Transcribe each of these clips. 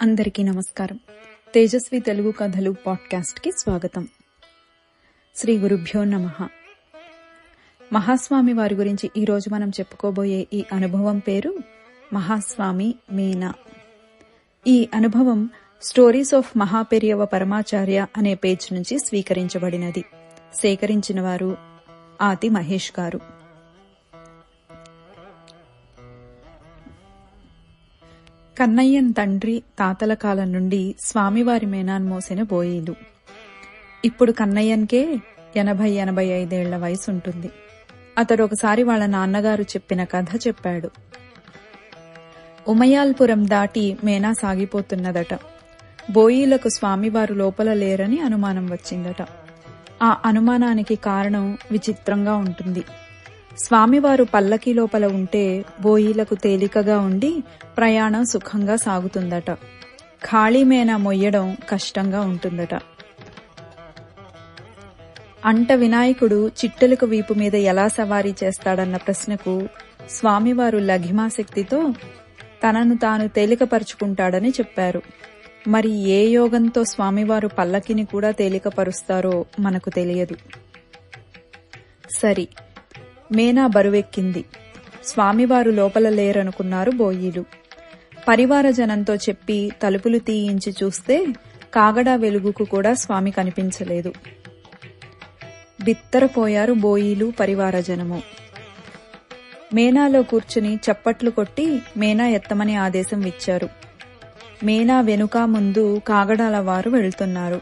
అందరికీ నమస్కారం. తేజస్వి తెలుగు కథలు పాడ్కాస్ట్కి స్వాగతం. శ్రీ గురుభ్యో నమః. మహాస్వామి వారి గురించి ఈరోజు మనం చెప్పుకోబోయే ఈ అనుభవం పేరు మహాస్వామి మీనా. ఈ అనుభవం స్టోరీస్ ఆఫ్ మహాపెరియవ పరమాచార్య అనే పేజ్ నుంచి స్వీకరించబడినది. సేకరించిన వారు ఆతి మహేష్ గారు. కన్నయ్యన్ తండ్రి తాతల కాలం నుండి స్వామివారి మేనాన్ మోసిన బోయీలు. ఇప్పుడు కన్నయ్యన్కే 80-85 వయసు ఉంటుంది. అతడు ఒకసారి వాళ్ళ నాన్నగారు చెప్పిన కథ చెప్పాడు. ఉమయాల్పురం దాటి మేనా సాగిపోతున్నదట. బోయీలకు స్వామివారు లోపల లేరని అనుమానం వచ్చిందట. ఆ అనుమానానికి కారణం విచిత్రంగా ఉంటుంది. స్వామివారు పల్లకి లోపల ఉంటే బోయీలకు తేలికగా ఉండి ప్రయాణం సుఖంగా సాగుతుందట. ఖాళీ మేనా మొయ్యడం కష్టంగా ఉంటుందట. అంట వినాయకుడు చిట్టెలకు వీపు మీద ఎలా సవారీ చేస్తాడన్న ప్రశ్నకు స్వామివారు లఘిమాశక్తితో తనను తాను తేలికపరుచుకుంటాడని చెప్పారు. మరి ఏ యోగంతో స్వామివారు పల్లకిని కూడా తేలికపరుస్తారో మనకు తెలియదు. సరి, మేనా బరువెక్కింది. స్వామివారు లోపల లేరనుకున్నారు బోయీలు. పరివార జనంతో చెప్పి తలుపులు తీయించి చూస్తే కాగడా వెలుగుకు కూడా స్వామి కనిపించలేదు. బిత్తరపోయారు బోయీలు, పరివార జనము. మేనాలో కూర్చుని చప్పట్లు కొట్టి మేనా ఎత్తమని ఆదేశం ఇచ్చారు. మేనా వెనుక ముందు కాగడాల వారు వెళ్తున్నారు.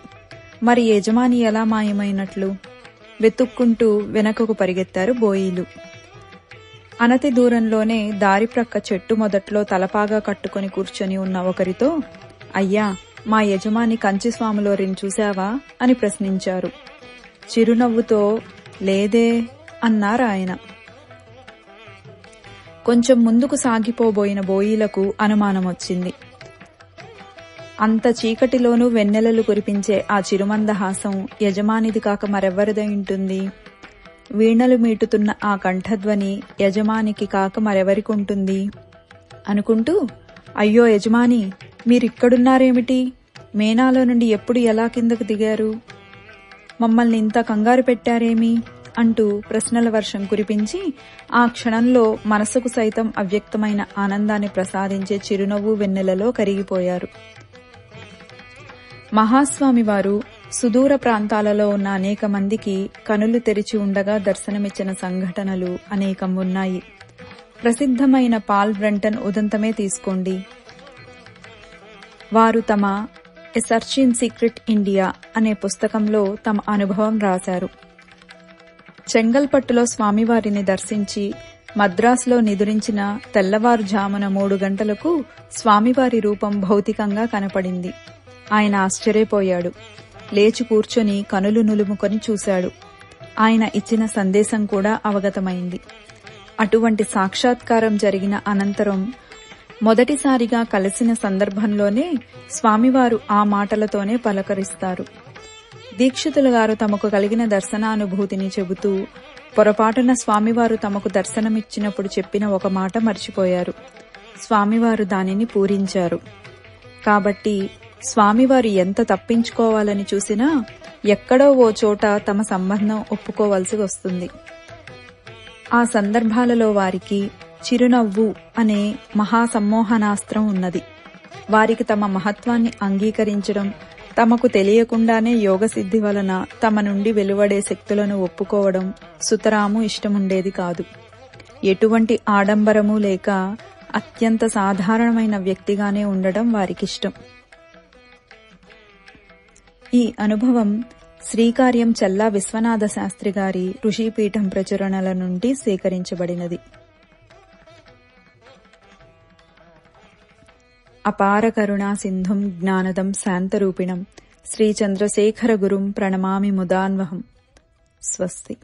మరి యజమాని ఎలా మాయమైనట్లు? వెతుక్కుంటూ వెనకకు పరిగెత్తారు బోయీలు. అనతి దూరంలోనే దారి ప్రక్క చెట్టు మొదట్లో తలపాగా కట్టుకుని కూర్చొని ఉన్న ఒకరితో, అయ్యా, మా యజమాని కంచిస్వాములోరిని చూశావా అని ప్రశ్నించారు. చిరునవ్వుతో, లేదే అన్నారాయన. కొంచెం ముందుకు సాగిపోబోయిన బోయీలకు అనుమానం వచ్చింది. అంత చీకటిలోనూ వెన్నెలలు కురిపించే ఆ చిరుమందహాసం యజమానిది కాక మరెవ్వరిదై ఉంటుంది? వీణలు మీటుతున్న ఆ కంఠధ్వని యజమానికి కాక మరెవరికుంటుంది అనుకుంటూ, అయ్యో యజమాని, మీరిక్కడున్నారేమిటి? మేనాలో నుండి ఎప్పుడు ఎలా కిందకు దిగారు? మమ్మల్ని ఇంత కంగారు పెట్టారేమి అంటూ ప్రశ్నల వర్షం కురిపించి ఆ క్షణంలో మనసుకు సైతం అవ్యక్తమైన ఆనందాన్ని ప్రసాదించే చిరునవ్వు వెన్నెలలో కరిగిపోయారు. మహాస్వామి వారు సుదూర ప్రాంతాలలో ఉన్న అనేక మందికి కనులు తెరిచి ఉండగా దర్శనమిచ్చిన సంఘటనలు అనేకం ఉన్నాయి. ప్రసిద్ధమైన పాల్ బ్రంటన్ ఉదంతమే తీసుకోండి. వారు తమ ఎ సెర్చ్ ఇన్ సీక్రెట్ ఇండియా అనే పుస్తకంలో తమ అనుభవం రాశారు. చెంగల్పట్టులో స్వామివారిని దర్శించి మద్రాసులో నిదురించిన తెల్లవారుజామున 3 గంటలకు స్వామివారి రూపం భౌతికంగా కనపడింది. ఆయన ఆశ్చర్యపోయాడు. లేచి కూర్చొని కనులు నులుముకొని చూశాడు. ఆయన ఇచ్చిన సందేశం కూడా అవగతమైంది. అటువంటి సాక్షాత్కారం జరిగిన అనంతరం మొదటిసారిగా కలిసిన సందర్భంలోనే స్వామివారు ఆ మాటలతోనే పలకరిస్తారు. దీక్షితులు గారు తమకు కలిగిన దర్శనానుభూతిని చెబుతూ పొరపాటున స్వామివారు తమకు దర్శనమిచ్చినప్పుడు చెప్పిన ఒక మాట మర్చిపోయారు. స్వామివారు దానిని పూరించారు. కాబట్టి స్వామివారు ఎంత తప్పించుకోవాలని చూసినా ఎక్కడో ఓ చోట తమ సంబంధం ఒప్పుకోవలసి వస్తుంది. ఆ సందర్భాలలో వారికి చిరునవ్వు అనే మహాసమ్మోహనాస్త్రం ఉన్నది. వారికి తమ మహత్వాన్ని అంగీకరించడం, తమకు తెలియకుండానే యోగసిద్ధి వలన తమ నుండి వెలువడే శక్తులను ఒప్పుకోవడం సుతరాము ఇష్టముండేది కాదు. ఎటువంటి ఆడంబరము లేక అత్యంత సాధారణమైన వ్యక్తిగానే ఉండడం వారికిష్టం. ఈ అనుభవం శ్రీకార్యం చల్లా విశ్వనాథ శాస్త్రి గారి ఋషిపీఠం ప్రచురణల నుండి సేకరించబడినది. అపార కరుణా సింధుం జ్ఞానదం శాంతరూపిణం శ్రీ చంద్రశేఖర గురుం ప్రణమామి ముదాన్వహం. స్వస్తి.